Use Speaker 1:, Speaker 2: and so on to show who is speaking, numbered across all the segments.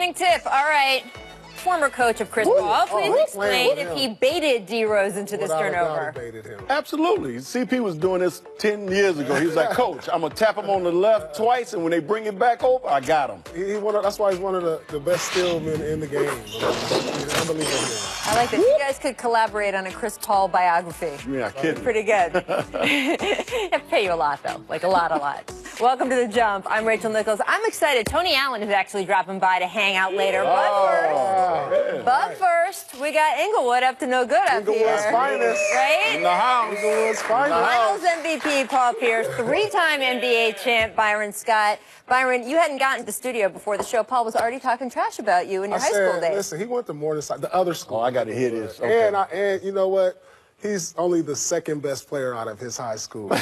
Speaker 1: Opening tip. All right. Former coach of Chris Paul, please explain if he baited D-rose into this turnover.
Speaker 2: Absolutely. CP was doing this 10 years ago. He was like, Coach, I'm going to tap him on the left twice, and when they bring it back over, I got him.
Speaker 3: That's why he's one of the best stealmen in the game. He's unbelievable.
Speaker 1: I like that. You guys could collaborate on a Chris Paul biography.
Speaker 2: You're not kidding.
Speaker 1: Pretty good. I pay you a lot, though. Like a lot. Welcome to The Jump. I'm Rachel Nichols. I'm excited. Tony Allen is actually dropping by to hang out later. But first, we got Inglewood up to no good up here.
Speaker 3: Inglewood's finest.
Speaker 1: Right?
Speaker 3: In the house. Inglewood's finest.
Speaker 1: Finals MVP Paul Pierce, three-time NBA champ Byron Scott. Byron, you hadn't gotten to the studio before the show. Paul was already talking trash about you in your high school days.
Speaker 3: Listen, he went to Morningside, the other school.
Speaker 2: Oh, I got to hear this. Okay.
Speaker 3: And you know what? He's only the second best player out of his high school.
Speaker 1: You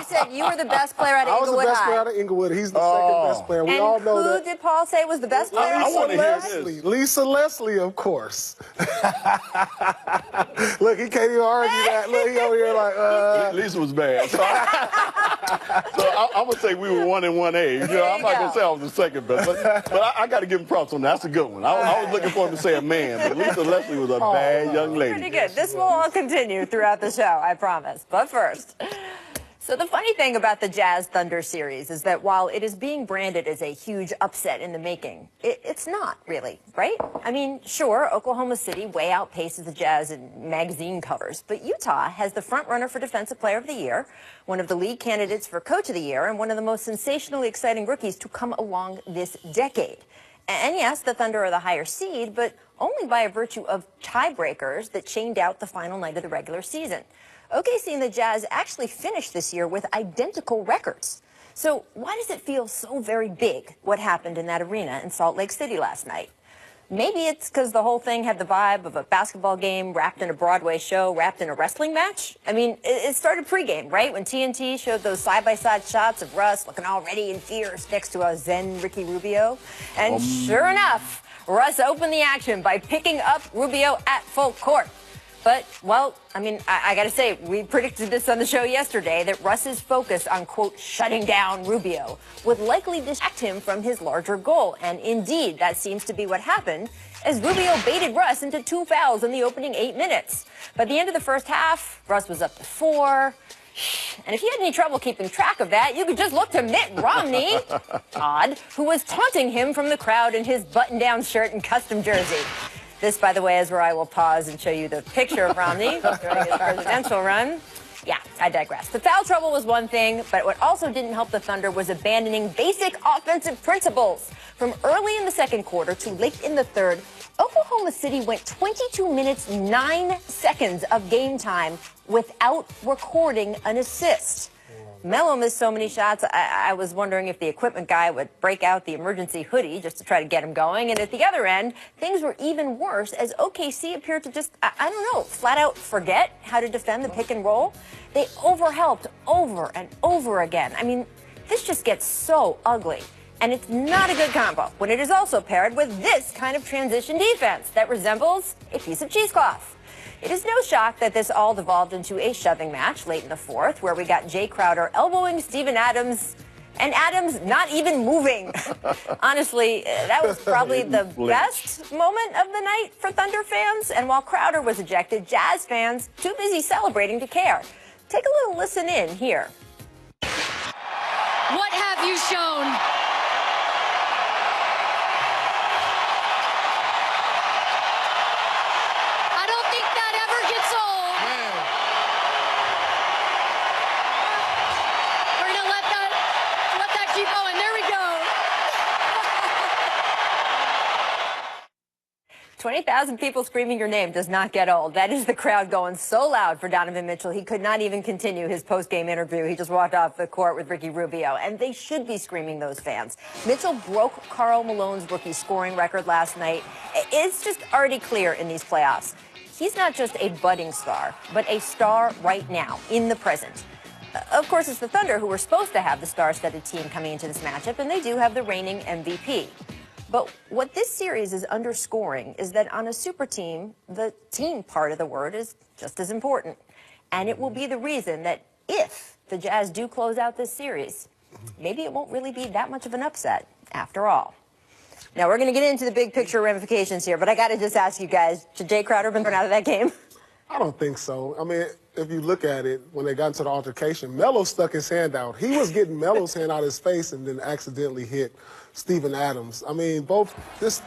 Speaker 1: said you were the best player out of Inglewood
Speaker 3: I was the best
Speaker 1: High.
Speaker 3: player out of Inglewood. He's the second best player. We all know that.
Speaker 1: Who did Paul say was the best player?
Speaker 2: I want to hear this.
Speaker 3: Lisa Leslie, of course. Look, he can't even argue that. Look, he over here like,
Speaker 2: Lisa was bad. So I'm going to say we were 1 and 1A. You know, I'm not going to say I was the second best. But I got to give him props on that. That's a good one. I was looking for him to say a man, but Lisa Leslie was a bad young lady.
Speaker 1: Pretty good. This will all continue throughout the show, I promise. But first, so the funny thing about the Jazz Thunder series is that while it is being branded as a huge upset in the making, it's not really, right? I mean, sure, Oklahoma City way outpaces the Jazz in magazine covers, but Utah has the front runner for Defensive Player of the Year, one of the lead candidates for Coach of the Year, and one of the most sensationally exciting rookies to come along this decade. And yes, the Thunder are the higher seed, but only by a virtue of tiebreakers that chained out the final night of the regular season. OKC and the Jazz actually finished this year with identical records. So why does it feel so very big what happened in that arena in Salt Lake City last night? Maybe it's because the whole thing had the vibe of a basketball game wrapped in a Broadway show, wrapped in a wrestling match. I mean, it started pregame, right? When TNT showed those side-by-side shots of Russ looking all ready and fierce next to a zen Ricky Rubio. And sure enough, Russ opened the action by picking up Rubio at full court. But, well, I mean, I got to say, we predicted this on the show yesterday, that Russ's focus on, quote, shutting down Rubio would likely distract him from his larger goal. And indeed, that seems to be what happened, as Rubio baited Russ into 2 fouls in the opening 8 minutes. By the end of the first half, Russ was up to 4. And if you had any trouble keeping track of that, you could just look to Mitt Romney, Todd, who was taunting him from the crowd in his button-down shirt and custom jersey. This, by the way, is where I will pause and show you the picture of Romney during his presidential run. Yeah, I digress. The foul trouble was one thing, but what also didn't help the Thunder was abandoning basic offensive principles. From early in the second quarter to late in the third, Oklahoma City went 22 minutes, 9 seconds of game time without recording an assist. Melo missed so many shots, I was wondering if the equipment guy would break out the emergency hoodie just to try to get him going. And at the other end, things were even worse as OKC appeared to just, I don't know, flat out forget how to defend the pick and roll. They overhelped over and over again. I mean, this just gets so ugly. And it's not a good combo when it is also paired with this kind of transition defense that resembles a piece of cheesecloth. It is no shock that this all devolved into a shoving match late in the fourth, where we got Jay Crowder elbowing Steven Adams, and Adams not even moving. Honestly, that was probably the best moment of the night for Thunder fans. And while Crowder was ejected, Jazz fans too busy celebrating to care. Take a little listen in here.
Speaker 4: What have you shown? We're going to let that keep going. There we go.
Speaker 1: 20,000 people screaming your name does not get old. That is the crowd going so loud for Donovan Mitchell. He could not even continue his post-game interview. He just walked off the court with Ricky Rubio. And they should be screaming, those fans. Mitchell broke Karl Malone's rookie scoring record last night. It's just already clear in these playoffs. He's not just a budding star, but a star right now, in the present. Of course, it's the Thunder who were supposed to have the star-studded team coming into this matchup, and they do have the reigning MVP. But what this series is underscoring is that on a super team, the team part of the word is just as important. And it will be the reason that if the Jazz do close out this series, maybe it won't really be that much of an upset after all. Now, we're going to get into the big picture ramifications here, but I got to just ask you guys, should Jay Crowder been thrown out of that game?
Speaker 3: I don't think so. I mean, if you look at it, when they got into the altercation, Melo stuck his hand out. He was getting Melo's hand out of his face and then accidentally hit Steven Adams. I mean, this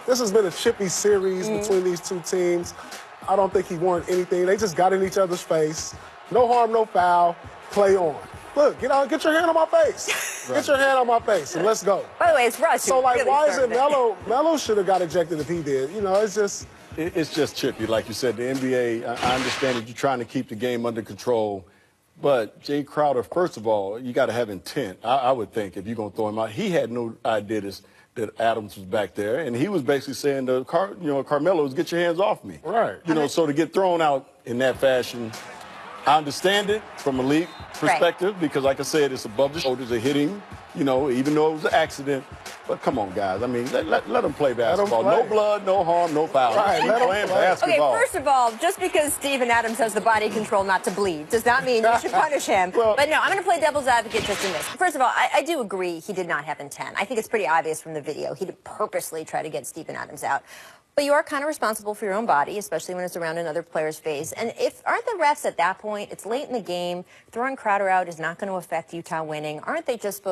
Speaker 3: has been a chippy series between these two teams. I don't think he wanted anything. They just got in each other's face. No harm, no foul. Play on. Look, get your hand on my face. Right. Get your hand on my face and let's go.
Speaker 1: By the way, it's Russ.
Speaker 3: So, like,
Speaker 1: really
Speaker 3: why is it Melo should have got ejected if he did? You know, it's just...
Speaker 2: It's just chippy. Like you said, the NBA, I understand that you're trying to keep the game under control. But Jay Crowder, first of all, you got to have intent. I would think if you're going to throw him out. He had no idea that Adams was back there. And he was basically saying to Carmelo's, get your hands off me.
Speaker 3: Right.
Speaker 2: You know, so to get thrown out in that fashion, I understand it from a league perspective because, like I said, it's above the shoulders. They're hitting, you know, even though it was an accident. But come on, guys. I mean, let them play basketball. No blood, no harm, no foul.
Speaker 3: Right, let them play
Speaker 2: basketball.
Speaker 1: Okay, first of all, just because Steven Adams has the body control not to bleed does not mean you should punish him.
Speaker 3: Well,
Speaker 1: but no, I'm going to play devil's advocate just in this. First of all, I do agree he did not have intent. I think it's pretty obvious from the video. He did purposely try to get Steven Adams out. But you are kind of responsible for your own body, especially when it's around another player's face. And aren't the refs at that point, it's late in the game, throwing Crowder out is not going to affect Utah winning. Aren't they just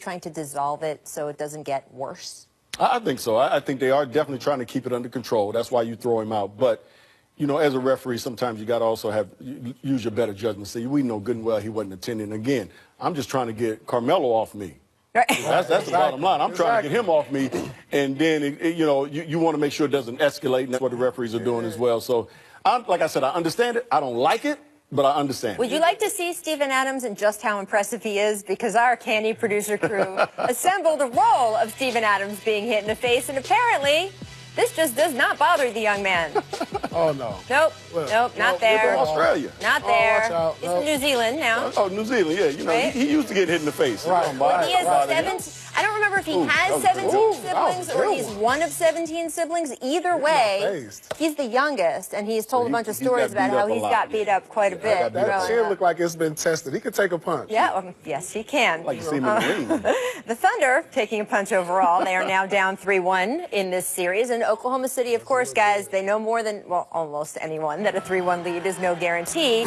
Speaker 1: trying to dissolve it so it doesn't get worse?
Speaker 2: I think so. I think they are definitely trying to keep it under control. That's why you throw him out. But, you know, as a referee, sometimes you got to also use your better judgment. See, we know good and well he wasn't attending. Again, I'm just trying to get Carmelo off me.
Speaker 1: Right.
Speaker 2: That's the bottom line. I'm trying to get him off me, and then, you know, you want to make sure it doesn't escalate, and that's what the referees are doing as well. So, like I said, I understand it. I don't like it, but I understand.
Speaker 1: Would you like to see Steven Adams and just how impressive he is? Because our candy producer crew assembled a roll of Steven Adams being hit in the face, and apparently this just does not bother the young man.
Speaker 3: Oh, no.
Speaker 1: Nope. Nope, not there.
Speaker 2: From Australia.
Speaker 1: Not there.
Speaker 3: Watch out.
Speaker 1: He's from New Zealand now.
Speaker 2: Oh, New Zealand, yeah. You know,
Speaker 1: Right?
Speaker 2: he used to get hit in the face.
Speaker 3: Right.
Speaker 1: He has 17. I don't remember if he has 17 siblings or he's one of 17 siblings. Either way, he's the youngest, and he's told a bunch of stories about how he's got beat up quite a bit.
Speaker 3: That chin looked like it's been tested. He could take a punch.
Speaker 1: Yeah, yes, he can.
Speaker 2: Like you see him in the ring.
Speaker 1: The Thunder taking a punch overall. They are now down 3-1 in this series. And Oklahoma City, of course, guys, they know more than, well, almost anyone that a 3-1 lead is no guarantee.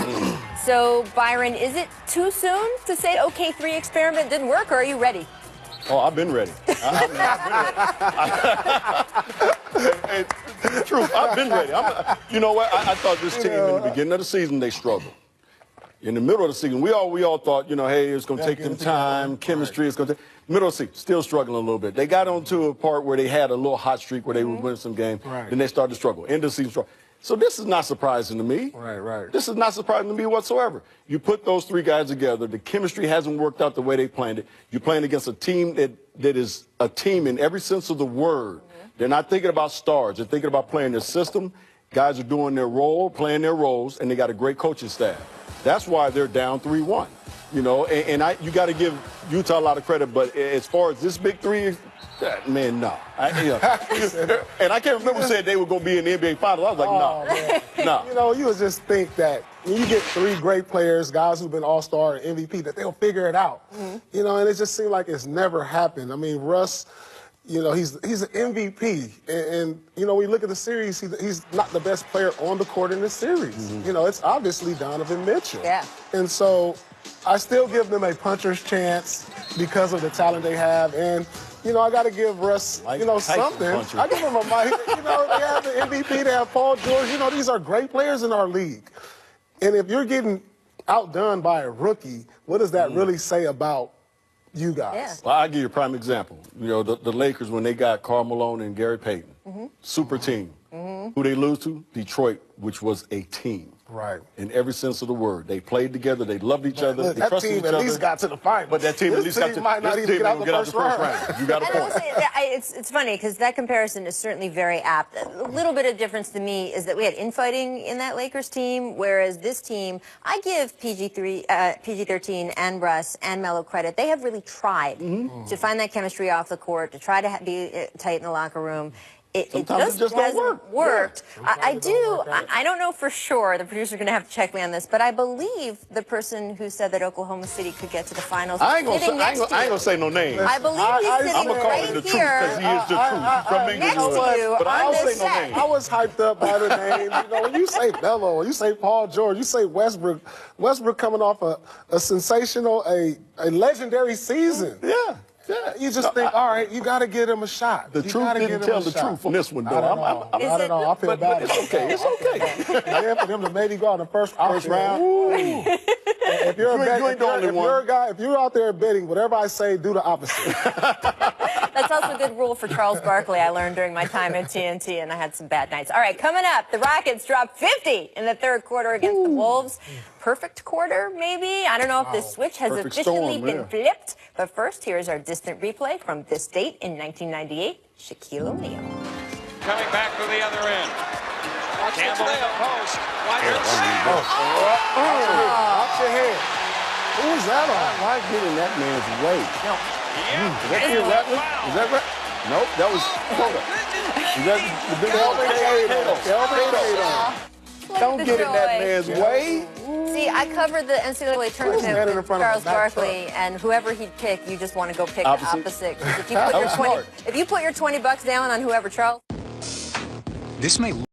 Speaker 1: So, Byron, is it too soon to say, okay, 3 experiment didn't work, or are you ready?
Speaker 2: Oh, I've been ready. Truth, I've been ready. You know what? I thought this team in the beginning of the season, they struggled. In the middle of the season, we all thought, you know, hey, it's going to take them time, chemistry, it's going to take. Middle of the season, still struggling a little bit. They got onto a part where they had a little hot streak where they would win some games.
Speaker 3: Right.
Speaker 2: Then they started to struggle. End of the season struggle. So this is not surprising to me.
Speaker 3: Right.
Speaker 2: This is not surprising to me whatsoever. You put those 3 guys together. The chemistry hasn't worked out the way they planned it. You're playing against a team that is a team in every sense of the word. They're not thinking about stars. They're thinking about playing their system. Guys are doing their role, playing their roles, and they got a great coaching staff. That's why they're down 3-1. You know, and you got to give Utah a lot of credit, but as far as this big 3, man, no. And I can't remember saying they were going to be in the NBA Finals. I was like, no. No.
Speaker 3: You know, you would just think that when you get 3 great players, guys who've been all-star and MVP, that they'll figure it out. You know, and it just seems like it's never happened. I mean, Russ, you know, he's an MVP. And you know, when you look at the series, he's not the best player on the court in the series. You know, it's obviously Donovan Mitchell.
Speaker 1: Yeah.
Speaker 3: And so I still give them a puncher's chance because of the talent they have. And, you know, I got to give Russ, you know, something. I give him a mic. You know, they have the MVP, they have Paul George. You know, these are great players in our league. And if you're getting outdone by a rookie, what does that really say about you guys?
Speaker 1: Yeah.
Speaker 2: Well, I'll give you a prime example. You know, the Lakers, when they got Karl Malone and Gary Payton, super team. Who they lose to? Detroit, which was a team.
Speaker 3: Right.
Speaker 2: In every sense of the word. They played together. They loved each other.
Speaker 3: Look,
Speaker 2: they
Speaker 3: that
Speaker 2: trusted
Speaker 3: team
Speaker 2: each
Speaker 3: at
Speaker 2: other.
Speaker 3: least got to the final.
Speaker 2: But that team at least got to
Speaker 3: might not even get out the first round.
Speaker 2: You got a
Speaker 1: And I will
Speaker 2: point.
Speaker 1: say, it's funny because that comparison is certainly very apt. A little bit of difference to me is that we had infighting in that Lakers team, whereas this team, I give PG-13 and Russ and Melo credit. They have really tried to find that chemistry off the court, to try to be tight in the locker room.
Speaker 2: Sometimes it just don't
Speaker 1: hasn't worked. I don't know for sure. The producer's going to have to check me on this, but I believe the person who said that Oklahoma City could get to the finals.
Speaker 2: I ain't gonna say no names.
Speaker 1: I believe he's sitting
Speaker 2: I'm gonna call
Speaker 1: right
Speaker 2: it the truth
Speaker 1: here.
Speaker 2: because he is the truth from Inglewood. But I don't say no names.
Speaker 3: I was hyped up by the name. You know, when you say Melo, when you say Paul George, you say Westbrook. Westbrook coming off a sensational, a legendary season.
Speaker 2: Yeah.
Speaker 3: You just think, all right, you got to give him a shot.
Speaker 2: The truth didn't tell the truth on this one, though.
Speaker 3: Not at all. I feel bad.
Speaker 2: It's okay. It's okay.
Speaker 3: Yeah, for them to maybe go out in the first round. If you're if you're out there betting, whatever I say, do the opposite.
Speaker 1: That's also a good rule for Charles Barkley I learned during my time at TNT, and I had some bad nights. All right, coming up, the Rockets dropped 50 in the third quarter against the Wolves. Perfect quarter, maybe? I don't know if this switch has officially been flipped. But first, here's our distant replay from this date in 1998, Shaquille O'Neal.
Speaker 5: Coming back to the other end. Campbell in the post.
Speaker 3: Watch your head. Who was that on?
Speaker 2: Why get in that man's way?
Speaker 5: Yeah.
Speaker 2: Is that Phil Rattler? Is that right? Nope, that was Coda. Is that the big Cato? Don't get in that man's way.
Speaker 1: See, I covered the NCAA tournament with Charles Barkley, and whoever he'd pick, you just want to go pick the opposite. 'Cause if you put your $20 down on whoever Charles.
Speaker 6: This may